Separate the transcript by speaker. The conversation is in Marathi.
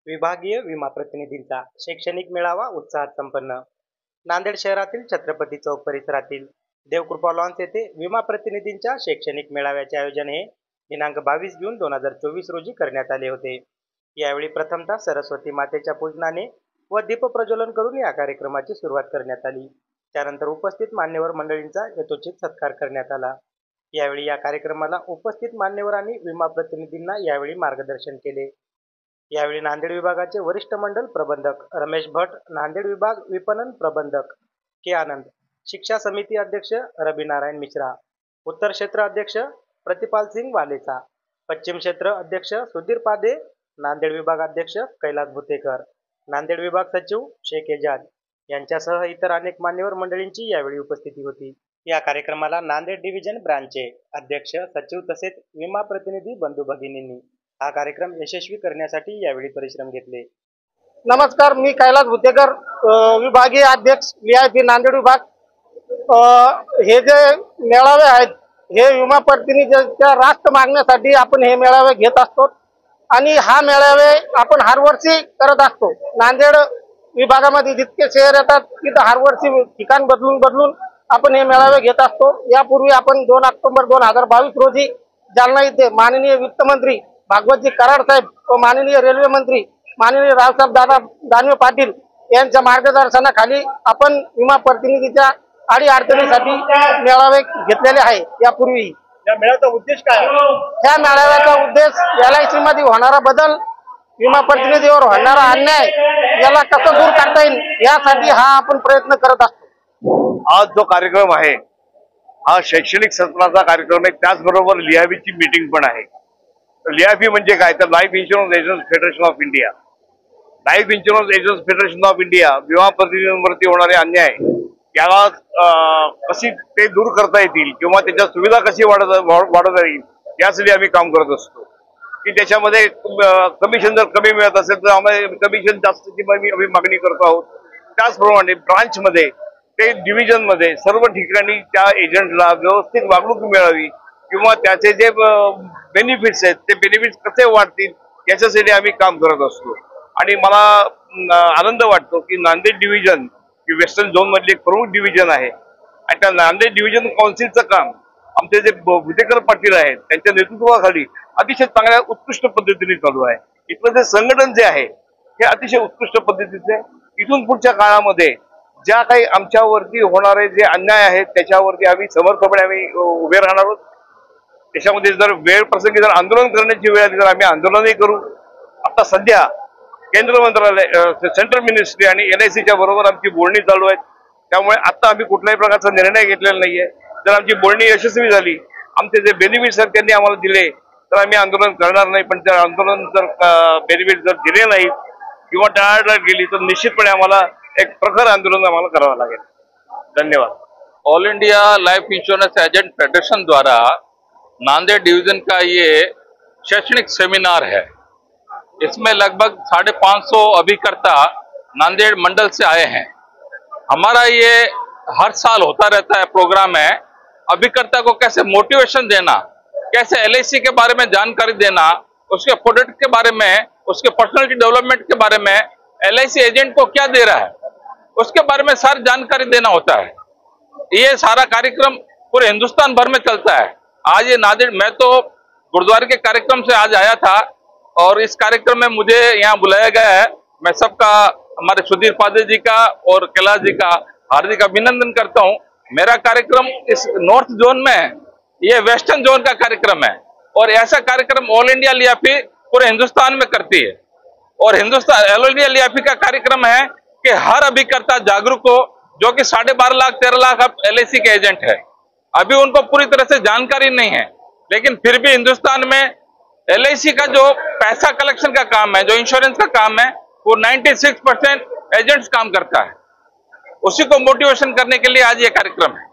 Speaker 1: विभागीय विमा प्रतिनिधींचा शैक्षणिक मेळावा उत्साहात संपन्न. नांदेड शहरातील छत्रपती चौक परिसरातील देवकृपा लॉन्स येथे विमा प्रतिनिधींच्या शैक्षणिक मेळाव्याचे आयोजन हे दिनांक 22 जून 2024 रोजी करण्यात आले होते. यावेळी प्रथमतः सरस्वती मातेच्या पूजनाने व दीपप्रज्वलन करून या कार्यक्रमाची सुरुवात करण्यात आली. त्यानंतर उपस्थित मान्यवर मंडळींचा यथोचित सत्कार करण्यात आला. यावेळी या कार्यक्रमाला उपस्थित मान्यवरांनी विमा प्रतिनिधींना यावेळी मार्गदर्शन केले. यावेळी नांदेड विभागाचे वरिष्ठ मंडल प्रबंधक रमेश भट, नांदेड विभाग विपणन प्रबंधक के आनंद, शिक्षा समिती अध्यक्ष रवि नारायण मिश्रा, उत्तर क्षेत्र अध्यक्ष प्रतिपाल सिंग वालेचा, पश्चिम क्षेत्र अध्यक्ष सुधीर पादे, नांदेड विभाग अध्यक्ष कैलास भुतेकर, नांदेड विभाग सचिव शेख एजाज यांच्यासह इतर अनेक मान्यवर मंडळींची यावेळी उपस्थिती होती. या कार्यक्रमाला नांदेड डिव्हिजन ब्रांचचे अध्यक्ष, सचिव तसेच विमा प्रतिनिधी बंधू भगिनींनी हा कार्यक्रम यशस्वी करण्यासाठी यावेळी परिश्रम घेतले.
Speaker 2: नमस्कार, मी कैलास भुतेकर, विभागीय अध्यक्ष VIP नांदेड विभाग. हे जे मेळावे आहेत हे विमा प्रतिनिधीच्या रास्त मागण्यासाठी आपण हे मेळावे घेत असतो आणि हा मेळावे आपण हरवर्षी करत असतो. नांदेड विभागामध्ये जितके शहर येतात तिथं हरवर्षी ठिकाण बदलून आपण हे मेळावे घेत असतो. यापूर्वी आपण 2 ऑक्टोबर 2022 रोजी जालना येथे माननीय वित्तमंत्री भागवतजी कराड साहेब व माननीय रेल्वे मंत्री माननीय रावसाहेब दानवे पाटील यांच्या मार्गदर्शनाखाली आपण विमा प्रतिनिधीच्या अडीअडचणीसाठी मेळावे घेतलेले आहे. यापूर्वी
Speaker 3: या मेळाव्याचा उद्देश काय आहे?
Speaker 2: ह्या मेळाव्याचा उद्देश LIC मध्ये होणारा बदल, विमा प्रतिनिधीवर होणारा अन्याय याला कसं दूर करता येईल यासाठी हा आपण प्रयत्न करत असतो.
Speaker 3: आज जो कार्यक्रम आहे हा शैक्षणिक सत्राचा कार्यक्रम आहे. त्याचबरोबर लियाबीची मीटिंग पण आहे. लियाबी म्हणजे काय तर life insurance agents federation of India. Life insurance agents federation of India विमा प्रतिनिधींवरती होणारे अन्याय याला कशी ते दूर करता येतील किंवा त्याच्या सुविधा कशी वाढवता येईल यासाठी आम्ही काम करत असतो. की त्याच्यामध्ये कमिशन जर कमी मिळत असेल तर आम्हाला कमिशन जास्तची आम्ही मागणी करतो आहोत. त्याचप्रमाणे ब्रांचमध्ये ते डिव्हिजनमध्ये सर्व ठिकाणी त्या एजंटला व्यवस्थित वागणूक मिळावी किंवा त्याचे जे बेनिफिट्स आहेत ते बेनिफिट्स कसे वाढतील याच्यासाठी आम्ही काम करत असतो. आणि मला आनंद वाटतो की नांदेड डिव्हिजन ही वेस्टर्न झोन मधली एक प्रमुख डिव्हिजन आहे आणि त्या नांदेड डिव्हिजन काउन्सिलचं काम आमचे जे भुतेकर पाटील आहेत त्यांच्या नेतृत्वाखाली अतिशय चांगल्या उत्कृष्ट पद्धतीने चालू आहे. इथलं जे संघटन जे आहे हे अतिशय उत्कृष्ट पद्धतीचे. इथून पुढच्या काळामध्ये ज्या काही आमच्यावरती होणारे जे अन्याय आहेत त्याच्यावरती आम्ही समर्थपणे आम्ही उभे राहणार आहोत. त्याच्यामध्ये जर वेळ प्रसंगी जर आंदोलन करण्याची वेळ आली तर आम्ही आंदोलनही करू. आता सध्या केंद्र मंत्रालय, सेंट्रल मिनिस्ट्री आणि LICच्या बरोबर आमची बोलणी चालू आहेत. त्यामुळे आता आम्ही कुठल्याही प्रकारचा निर्णय घेतलेला नाहीये. जर आमची बोलणी यशस्वी झाली, आमचे जे बेनिफिट्स आहेत त्यांनी आम्हाला दिले तर आम्ही आंदोलन करणार नाही. पण त्या आंदोलन जर बेनिफिट जर दिले नाहीत किंवा टाळाटाळ केली तर निश्चितपणे आम्हाला एक प्रखर आंदोलन आम्हाला करावं लागेल. धन्यवाद.
Speaker 4: All India life insurance agent federation द्वारा नांदेड़ डिवीजन का ये शैक्षणिक सेमिनार है. इसमें लगभग 550 अभिकर्ता नांदेड़ मंडल से आए हैं. हमारा ये हर साल होता रहता है प्रोग्राम है. अभिकर्ता को कैसे मोटिवेशन देना, कैसे LIC के बारे में जानकारी देना, उसके प्रोडक्ट के बारे में, उसके पर्सनालिटी डेवलपमेंट के बारे में, LIC एजेंट को क्या दे रहा है उसके बारे में सारी जानकारी देना होता है. ये सारा कार्यक्रम पूरे हिंदुस्तान भर में चलता है. आज ये नांदेड़, मैं तो गुरुद्वारे के कार्यक्रम से आज आया था और इस कार्यक्रम में मुझे यहाँ बुलाया गया है. मैं सबका, हमारे सुधीर पादे जी का और कैलाश जी का हार्दिक अभिनंदन करता हूँ. मेरा कार्यक्रम इस नॉर्थ जोन में है, ये वेस्टर्न जोन का कार्यक्रम है और ऐसा कार्यक्रम ऑल इंडिया लियाफी पूरे हिंदुस्तान में करती है. और हिंदुस्तान ऑल इंडिया लियाफी का कार्यक्रम है कि हर अभिकर्ता जागरूक हो, जो कि 12.5 लाख 13 लाख अब LIC के एजेंट है. अभी उनको पूरी तरह से जानकारी नहीं है, लेकिन फिर भी हिंदुस्तान में LIC का जो पैसा कलेक्शन का काम है, जो इंश्योरेंस का काम है, वो 96% एजेंट्स काम करता है. उसी को मोटिवेशन करने के लिए आज ये कार्यक्रम है.